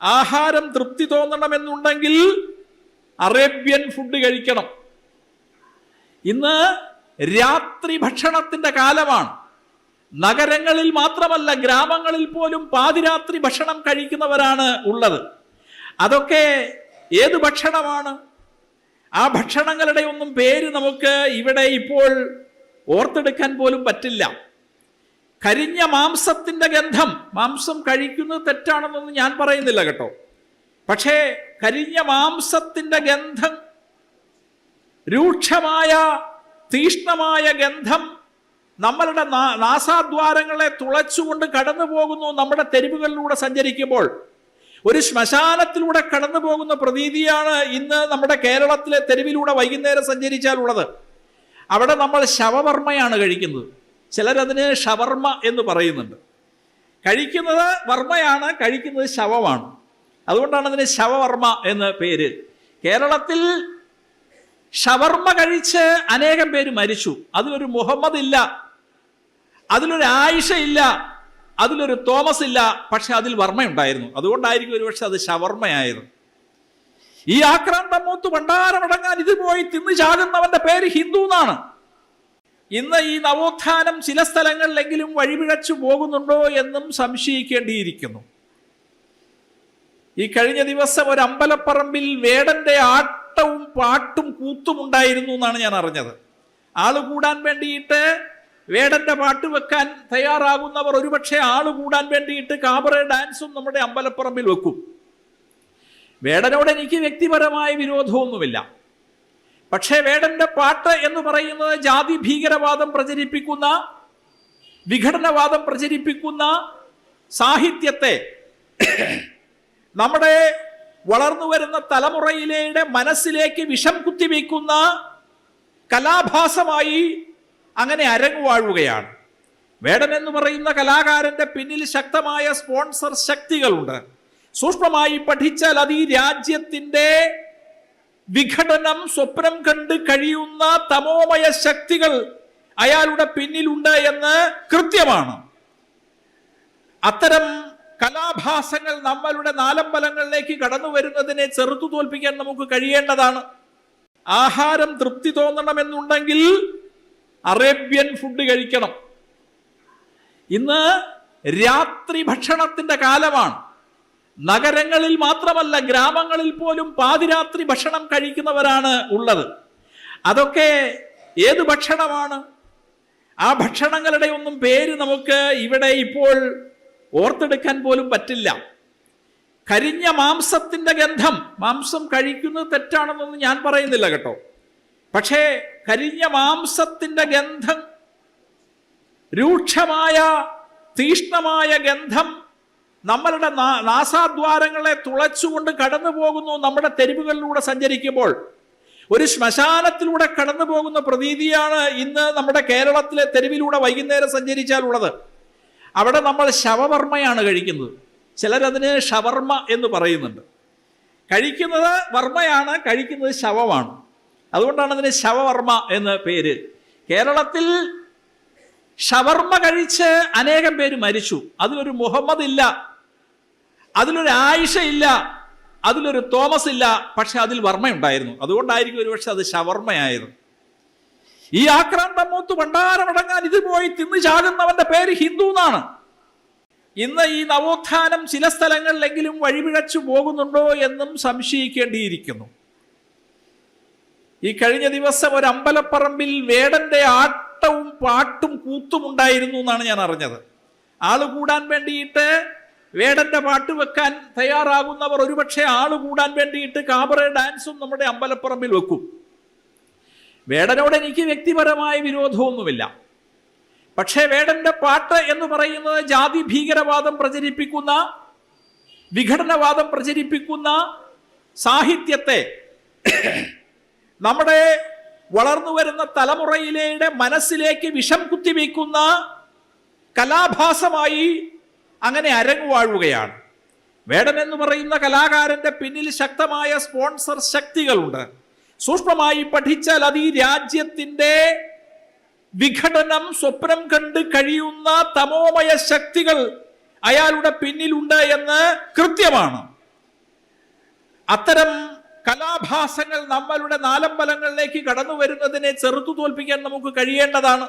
ആഹാരം തൃപ്തി തോന്നണമെന്നുണ്ടെങ്കിൽ Arabian food കഴിക്കണം. ഇന്ന് രാത്രി ഭക്ഷണത്തിന്റെ കാലമാണ്. നഗരങ്ങളിൽ മാത്രമല്ല, ഗ്രാമങ്ങളിൽ പോലും പാതിരാത്രി ഭക്ഷണം കഴിക്കുന്നവരാണ് ഉള്ളത്. അതൊക്കെ ഏത് ഭക്ഷണമാണ്? ആ ഭക്ഷണങ്ങളുടെ ഒന്നും പേര് നമുക്ക് ഇവിടെ ഇപ്പോൾ ഓർത്തെടുക്കാൻ പോലും പറ്റില്ല. കരിഞ്ഞ മാംസത്തിന്റെ ഗന്ധം. മാംസം കഴിക്കുന്നത് തെറ്റാണെന്നൊന്നും ഞാൻ പറയുന്നില്ല കേട്ടോ. പക്ഷേ കരിഞ്ഞ മാംസത്തിന്റെ ഗന്ധം, രൂക്ഷമായ തീഷ്ണമായ ഗന്ധം നമ്മളുടെ നാസാദ്വാരങ്ങളെ തുളച്ചുകൊണ്ട് കടന്നു പോകുന്നു. നമ്മുടെ തെരുവുകളിലൂടെ സഞ്ചരിക്കുമ്പോൾ ഒരു ശ്മശാനത്തിലൂടെ കടന്നു പോകുന്ന പ്രതീതിയാണ് ഇന്ന് നമ്മുടെ കേരളത്തിലെ തെരുവിലൂടെ വൈകുന്നേരം സഞ്ചരിച്ചാലുള്ളത്. അവിടെ നമ്മൾ ശവവർമ്മയാണ് കഴിക്കുന്നത്. ചിലരതിന് ഷവർമ്മ എന്ന് പറയുന്നുണ്ട്. കഴിക്കുന്നത് വർമ്മയാണ്, കഴിക്കുന്നത് ശവമാണ്. അതുകൊണ്ടാണ് അതിന് ശവവർമ്മ എന്ന് പേര്. കേരളത്തിൽ ഷവർമ്മ കഴിച്ച് അനേകം പേര് മരിച്ചു. അതിലൊരു മുഹമ്മദ് ഇല്ല, അതിലൊരു ആയിഷ ഇല്ല, അതിലൊരു തോമസ് ഇല്ല. പക്ഷെ അതിൽ വർമ്മയുണ്ടായിരുന്നു. അതുകൊണ്ടായിരിക്കും ഒരുപക്ഷെ അത് ഷവർമ്മയായത്. ഈ ആക്രാന്തം മൂത്ത് ഭണ്ഡാരമടങ്ങാൻ ഇത് പോയി തിന്നു ചാകുന്നവന്റെ പേര് ഹിന്ദു എന്നാണ്. ഇന്ന് ഈ നവോത്ഥാനം ചില സ്ഥലങ്ങളിലെങ്കിലും വഴിപിഴച്ചു പോകുന്നുണ്ടോ എന്നും സംശയിക്കേണ്ടിയിരിക്കുന്നു. ഈ കഴിഞ്ഞ ദിവസം ഒരു അമ്പലപ്പറമ്പിൽ വേടന്റെ ആട്ടവും പാട്ടും കൂത്തും ഉണ്ടായിരുന്നു എന്നാണ് ഞാൻ അറിഞ്ഞത്. ആള് കൂടാൻ വേണ്ടിയിട്ട് വേടന്റെ പാട്ട് വെക്കാൻ തയ്യാറാകുന്നവർ ഒരുപക്ഷെ ആള് കൂടാൻ വേണ്ടിയിട്ട് കാബറെ ഡാൻസും നമ്മുടെ അമ്പലപ്പറമ്പിൽ വെക്കും. വേടനോട് എനിക്ക് വ്യക്തിപരമായ വിരോധമൊന്നുമില്ല. പക്ഷേ വേടന്റെ പാട്ട് എന്ന് പറയുന്നത് ജാതി ഭീകരവാദം പ്രചരിപ്പിക്കുന്ന, വിഘടനവാദം പ്രചരിപ്പിക്കുന്ന സാഹിത്യത്തെ നമ്മുടെ വളർന്നു വരുന്ന തലമുറയിലെ മനസ്സിലേക്ക് വിഷം കുത്തിവെക്കുന്ന കലാഭാസമായി അങ്ങനെ അരങ്ങുവാഴുകയാണ്. വേടൻ എന്ന് പറയുന്ന കലാകാരന്റെ പിന്നിൽ ശക്തമായ സ്പോൺസർ ശക്തികളുണ്ട്. സൂക്ഷ്മമായി പഠിച്ചാൽ അത് ഈ രാജ്യത്തിന്റെ വിഘടനം സ്വപ്നം കണ്ട് കഴിയുന്ന തമോമയ ശക്തികൾ അയാളുടെ പിന്നിലുണ്ട് എന്ന് കൃത്യമാണ്. അത്തരം കലാഭാസങ്ങൾ നമ്മളുടെ നാലമ്പലങ്ങളിലേക്ക് കടന്നു വരുന്നതിനെ ചെറുത്തു തോൽപ്പിക്കാൻ നമുക്ക് കഴിയേണ്ടതാണ്. ആഹാരം തൃപ്തി തോന്നണമെന്നുണ്ടെങ്കിൽ അറേബ്യൻ ഫുഡ് കഴിക്കണം. ഇന്ന് രാത്രി ഭക്ഷണത്തിന്റെ കാലമാണ്. നഗരങ്ങളിൽ മാത്രമല്ല, ഗ്രാമങ്ങളിൽ പോലും പാതിരാത്രി ഭക്ഷണം കഴിക്കുന്നവരാണ് ഉള്ളത്. അതൊക്കെ ഏത് ഭക്ഷണമാണ്? ആ ഭക്ഷണങ്ങളുടെ ഒന്നും പേര് നമുക്ക് ഇവിടെ ഇപ്പോൾ ഓർത്തെടുക്കാൻ പോലും പറ്റില്ല. കരിഞ്ഞ മാംസത്തിന്റെ ഗന്ധം. മാംസം കഴിക്കുന്നത് തെറ്റാണെന്നൊന്നും ഞാൻ പറയുന്നില്ല കേട്ടോ. പക്ഷേ കരിഞ്ഞ മാംസത്തിന്റെ ഗന്ധം, രൂക്ഷമായ തീഷ്ണമായ ഗന്ധം നമ്മളുടെ നാസാദ്വാരങ്ങളെ തുളച്ചുകൊണ്ട് കടന്നു പോകുന്നു. നമ്മുടെ തെരുവുകളിലൂടെ സഞ്ചരിക്കുമ്പോൾ ഒരു ശ്മശാനത്തിലൂടെ കടന്നു പോകുന്ന പ്രതീതിയാണ് ഇന്ന് നമ്മുടെ കേരളത്തിലെ തെരുവിലൂടെ വൈകുന്നേരം സഞ്ചരിച്ചാലുള്ളത്. അവിടെ നമ്മൾ ശവവർമ്മയാണ് കഴിക്കുന്നത്. ചിലരതിന് ഷവർമ്മ എന്ന് പറയുന്നുണ്ട്. കഴിക്കുന്നത് വർമ്മയാണ്, കഴിക്കുന്നത് ശവമാണ്. അതുകൊണ്ടാണ് അതിന് ശവവർമ്മ എന്ന് പേര്. കേരളത്തിൽ ഷവർമ്മ കഴിച്ച് അനേകം പേര് മരിച്ചു. അതിലൊരു മുഹമ്മദ് ഇല്ല, അതിലൊരു ആയിഷ ഇല്ല, അതിലൊരു തോമസ് ഇല്ല. പക്ഷെ അതിൽ വർമ്മയുണ്ടായിരുന്നു. അതുകൊണ്ടായിരിക്കും ഒരുപക്ഷെ അത് ഷവർമ്മയായത്. ഈ ആക്രാന്തം മൂത്ത് ഭണ്ഡാരമടങ്ങാൻ ഇത് പോയി തിന്നു ചാകുന്നവന്റെ പേര് ഹിന്ദു എന്നാണ്. ഇന്ന് ഈ നവോത്ഥാനം ചില സ്ഥലങ്ങളിലെങ്കിലും വഴിപിഴച്ചു പോകുന്നുണ്ടോ എന്നും സംശയിക്കേണ്ടിയിരിക്കുന്നു. ഈ കഴിഞ്ഞ ദിവസം ഒരു അമ്പലപ്പറമ്പിൽ വേടന്റെ ആട്ടവും പാട്ടും കൂത്തും ഉണ്ടായിരുന്നു എന്നാണ് ഞാൻ അറിഞ്ഞത്. ആള് കൂടാൻ വേണ്ടിയിട്ട് വേടന്റെ പാട്ട് വെക്കാൻ തയ്യാറാകുന്നവർ ഒരുപക്ഷെ ആള് കൂടാൻ വേണ്ടിയിട്ട് കാബറെ ഡാൻസും നമ്മുടെ അമ്പലപ്പറമ്പിൽ വെക്കും. വേടനോട് എനിക്ക് വ്യക്തിപരമായ വിരോധമൊന്നുമില്ല. പക്ഷേ വേടന്റെ പാട്ട് എന്ന് പറയുന്നത് ജാതി ഭീകരവാദം പ്രചരിപ്പിക്കുന്ന, വിഘടനവാദം പ്രചരിപ്പിക്കുന്ന സാഹിത്യത്തെ നമ്മുടെ വളർന്നു വരുന്ന തലമുറയിലെ മനസ്സിലേക്ക് വിഷം കുത്തിവെക്കുന്ന കലാഭാസമായി അങ്ങനെ അരങ്ങുവാഴുകയാണ്. വേടൻ എന്ന് പറയുന്ന കലാകാരന്റെ പിന്നിൽ ശക്തമായ സ്പോൺസർ ശക്തികളുണ്ട്. സൂക്ഷ്മമായി പഠിച്ചാൽ അത് ഈ രാജ്യത്തിന്റെ വിഘടനം സ്വപ്നം കണ്ട് കഴിയുന്ന തമോമയ ശക്തികൾ അയാളുടെ പിന്നിലുണ്ട് എന്ന് കൃത്യമാണ്. അത്തരം കലാഭാസങ്ങൾ നമ്മളുടെ നാലമ്പലങ്ങളിലേക്ക് കടന്നു വരുന്നതിനെ ചെറുത്തു തോൽപ്പിക്കാൻ നമുക്ക് കഴിയേണ്ടതാണ്.